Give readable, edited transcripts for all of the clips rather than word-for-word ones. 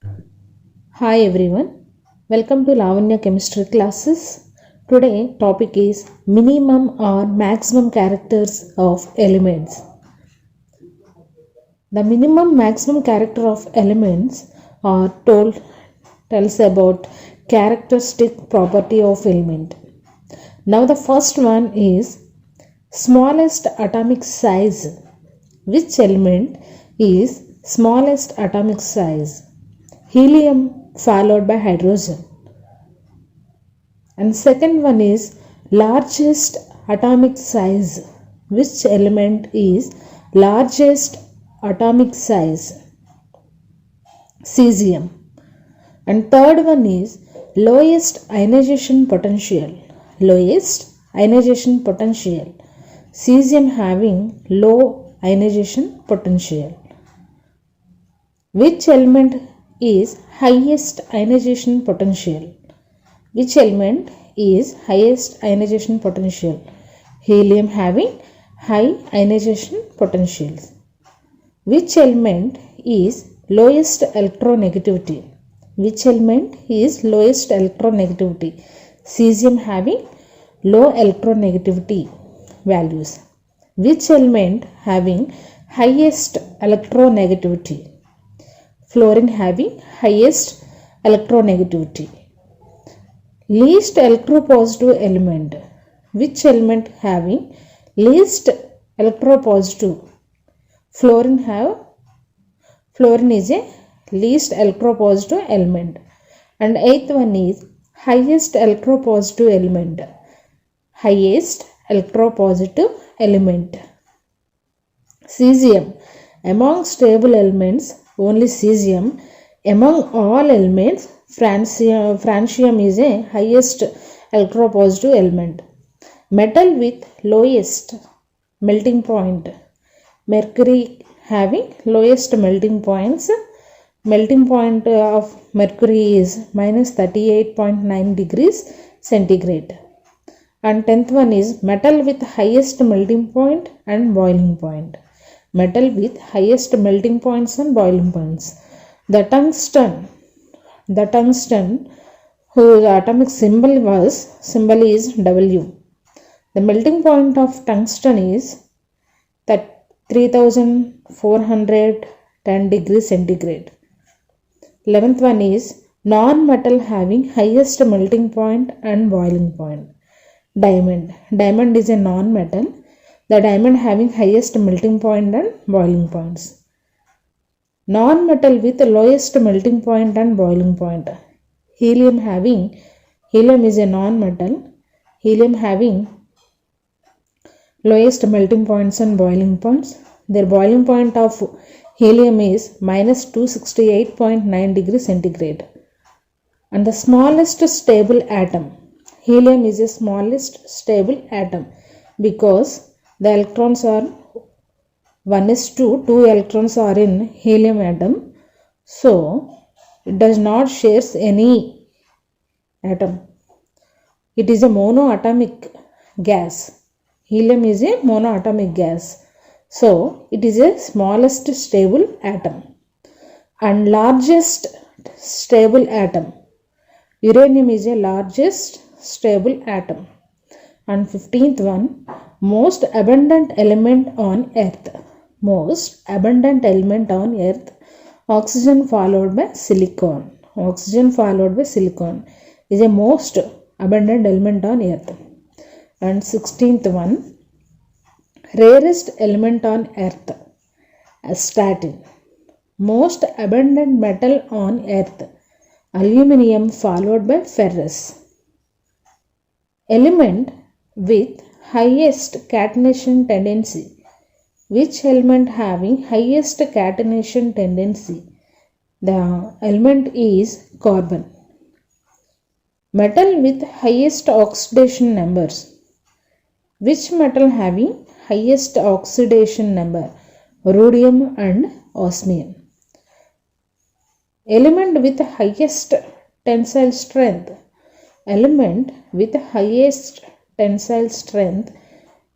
Hi everyone, welcome to Lavanya Chemistry classes. Today topic is minimum or maximum characters of elements. The minimum maximum character of elements are tells about characteristic property of element. Now the first one is smallest atomic size. Which element is smallest atomic size? Helium followed by hydrogen. And second one is largest atomic size. Which element is largest atomic size? Cesium. And third one is lowest ionization potential. Lowest ionization potential. Cesium having low ionization potential. Which element is highest ionization potential? Which element is highest ionization potential? Helium having high ionization potentials. Which element is lowest electronegativity? Which element is lowest electronegativity? Cesium having low electronegativity values. Which element having highest electronegativity? Fluorine having highest electronegativity. Least electropositive element. Which element having least electropositive? Fluorine is a least electropositive element. And eighth one is highest electropositive element. Highest electropositive element. Cesium. Among stable elements, only cesium. Among all elements, francium is a highest electropositive element. Metal with lowest melting point. Mercury having lowest melting points. Melting point of mercury is minus 38.9 degrees centigrade. And 10th one is metal with highest melting point and boiling point. Metal with highest melting points and boiling points. The tungsten whose atomic symbol is W. The melting point of tungsten is 3410 degrees centigrade. 11th one is non-metal having highest melting point and boiling point. Diamond is a non-metal. The diamond having highest melting point and boiling points. Non-metal with lowest melting point and boiling point. Helium is a non-metal. Helium having lowest melting points and boiling points. Their boiling point of helium is minus 268.9 degrees centigrade. And the smallest stable atom. Helium is the smallest stable atom because the electrons are 1:2. 2 electrons are in helium atom. So, it does not share any atom. It is a monoatomic gas. Helium is a monoatomic gas. So, it is a smallest stable atom. And largest stable atom. Uranium is a largest stable atom. And 15th one, most abundant element on earth. Most abundant element on earth, oxygen followed by silicon. Oxygen followed by silicon is a most abundant element on earth. And 16th one, rarest element on earth, astatine. Most abundant metal on earth, aluminium followed by ferrous. Element with highest catenation tendency. Which element having highest catenation tendency? The element is carbon. Metal with highest oxidation numbers. Which metal having highest oxidation number? Rhodium and osmium. Element with highest tensile strength. Element with highest tensile strength,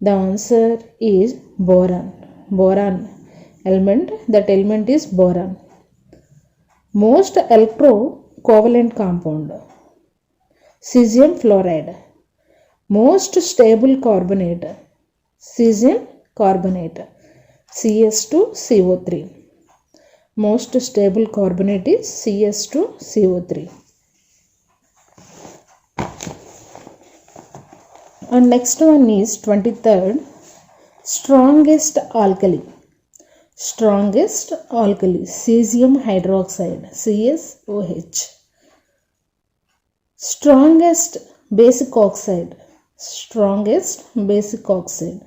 the answer is boron. Boron element, that element is boron. Most electrocovalent compound, cesium fluoride. Most stable carbonate, cesium carbonate, CS2CO3. Most stable carbonate is CS2CO3. And next one is 23rd, strongest alkali. Strongest alkali, cesium hydroxide, CSOH. Strongest basic oxide, strongest basic oxide,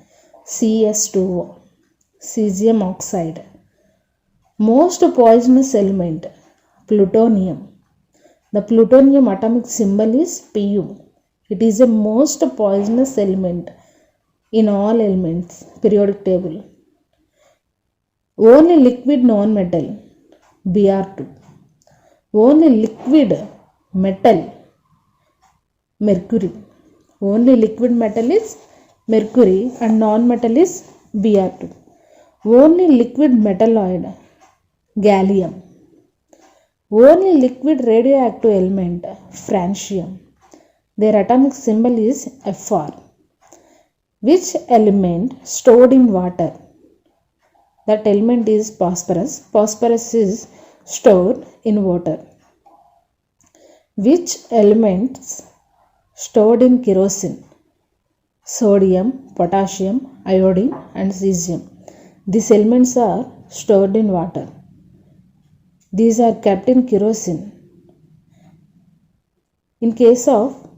CS2O, cesium oxide. Most poisonous element, plutonium. The plutonium atomic symbol is Pu. It is the most poisonous element in all elements periodic table. Only liquid non-metal, Br2. Only liquid metal, mercury. Only liquid metal is mercury and non-metal is Br2. Only liquid metalloid, gallium. Only liquid radioactive element, francium. Their atomic symbol is Fr. Which element stored in water? That element is phosphorus. Phosphorus is stored in water. Which elements stored in kerosene? Sodium, potassium, iodine and cesium. These elements are stored in water. These are kept in kerosene. In case of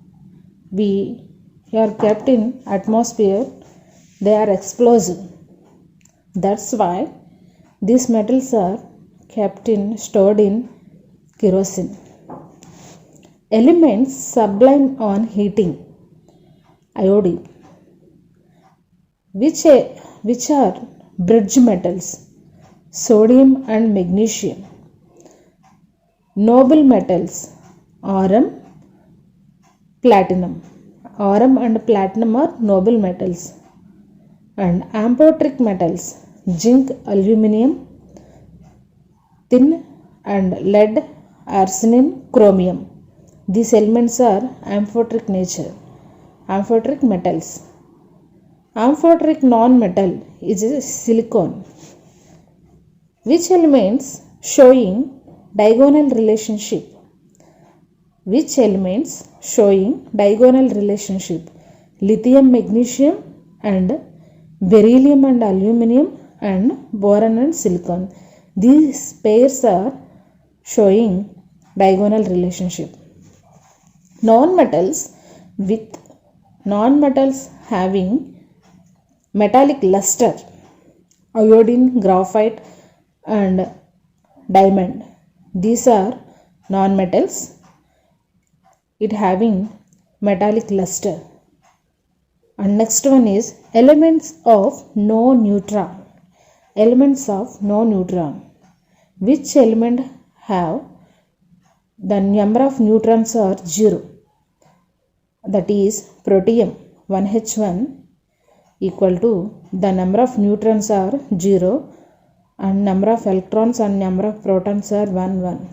we are kept in atmosphere, they are explosive. That's why these metals are kept in stored in kerosene. Elements sublime on heating, iodine. Which are bridge metals? Sodium and magnesium. Noble metals, Rm, platinum. Rm and platinum are noble metals. And amphoteric metals, zinc, aluminium, tin and lead, arsenic, chromium. These elements are amphoteric nature, amphoteric metals. Amphoteric non-metal is silicon. Which elements showing diagonal relationship? Which elements showing diagonal relationship? Lithium, magnesium and beryllium and aluminium and boron and silicon. These pairs are showing diagonal relationship. Non-metals with non-metals having metallic luster, iodine, graphite and diamond. These are non-metals, it having metallic luster. And next one is elements of no neutron. Elements of no neutron. Which element have the number of neutrons are 0? That is protium 1H1 equal to the number of neutrons are 0 and number of electrons and number of protons are 1.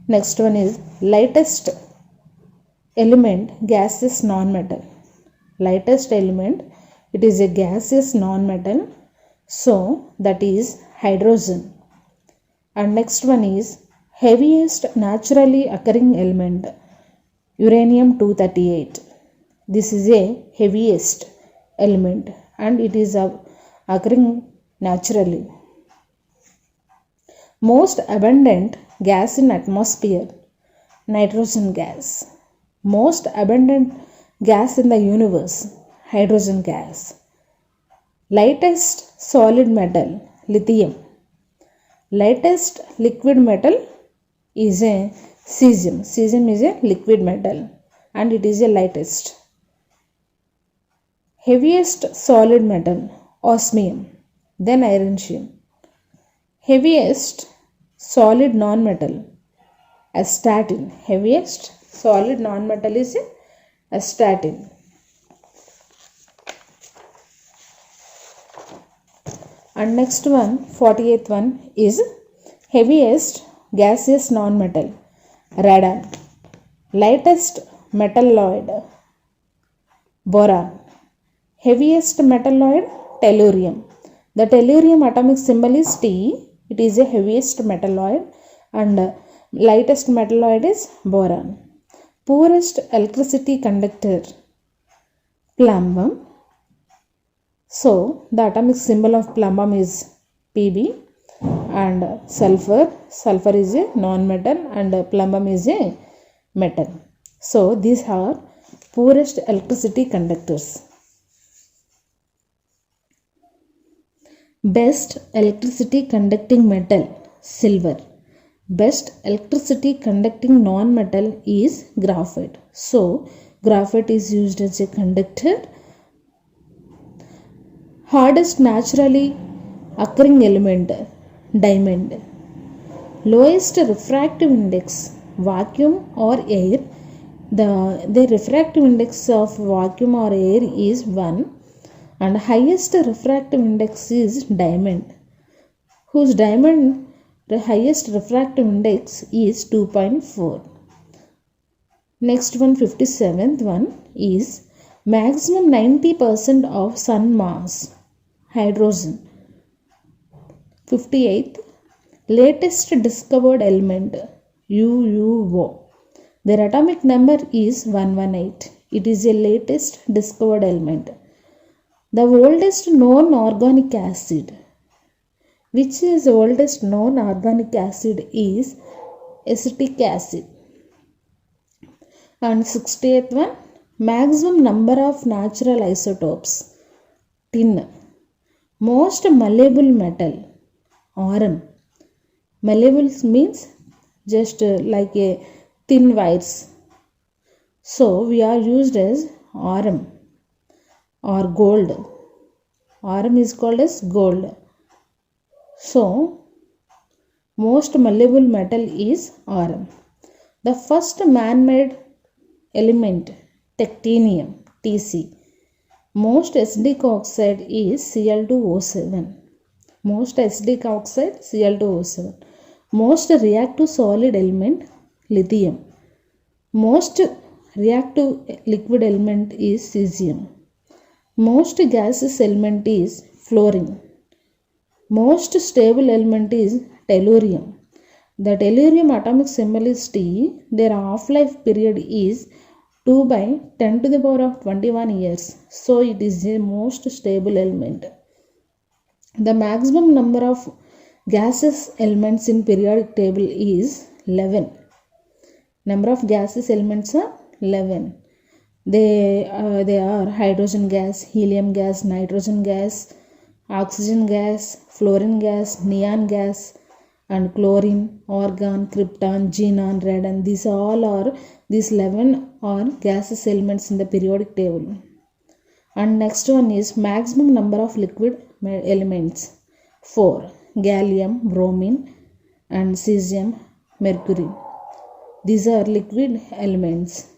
Next one is lightest element, gaseous non-metal. Lightest element, it is a gaseous non-metal, so that is hydrogen. And next one is heaviest naturally occurring element, uranium 238. This is a heaviest element and it is occurring naturally. Most abundant gas in atmosphere, nitrogen gas. Most abundant gas in the universe, hydrogen gas. Lightest solid metal, lithium. Lightest liquid metal is a cesium. Cesium is a liquid metal and it is the lightest. Heaviest solid metal, osmium, then iron. Heaviest solid non-metal, astatine. Heaviest solid non-metal is astatine. And next one, 48th one is heaviest gaseous non-metal, radon. Lightest metalloid, boron. Heaviest metalloid, tellurium. The tellurium atomic symbol is T. It is a heaviest metalloid and lightest metalloid is boron. Poorest electricity conductor, plumbum. So the atomic symbol of plumbum is Pb, and sulfur is a non-metal and plumbum is a metal. So these are poorest electricity conductors. Best electricity conducting metal, silver. Best electricity conducting non-metal is graphite. So graphite is used as a conductor. Hardest naturally occurring element, diamond. Lowest refractive index, vacuum or air. The refractive index of vacuum or air is 1, and highest refractive index is diamond, whose the highest refractive index is 2.4. Next one, 57th one is maximum 90% of sun mass, hydrogen. 58th, latest discovered element, UUO. Their atomic number is 118. It is a latest discovered element. The oldest known organic acid. Which is the oldest known organic acid is acetic acid. And 68th one, maximum number of natural isotopes, tin. Most malleable metal, Rm. Malleable means just like a thin wires. So we are used as Rm or gold. Rm is called as gold. So most malleable metal is Rm. The first man-made element, tectinium, Tc. Most acidic oxide is Cl2O7. Most acidic oxide, Cl2O7. Most reactive solid element, lithium. Most reactive liquid element is cesium. Most gaseous element is fluorine. Most stable element is tellurium. The tellurium atomic symbol is T. Their half-life period is 2 by 10 to the power of 21 years. So it is the most stable element. The maximum number of gaseous elements in periodic table is 11. Number of gaseous elements are 11. They are hydrogen gas, helium gas, nitrogen gas, oxygen gas, fluorine gas, neon gas, and chlorine, argon, krypton, xenon, radon. These 11 are gaseous elements in the periodic table. And next one is maximum number of liquid elements, 4. Gallium, bromine, and cesium, mercury. These are liquid elements,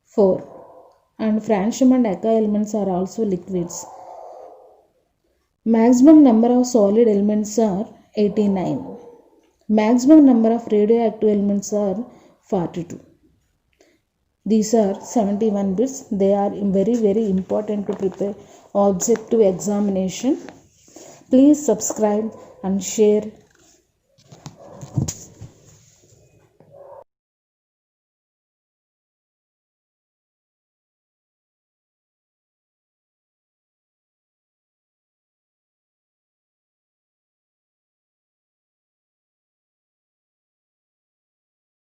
4. And francium and eka elements are also liquids. Maximum number of solid elements are 89. Maximum number of radioactive elements are 42. These are 71 bits. They are very important to prepare objective examination. Please subscribe and share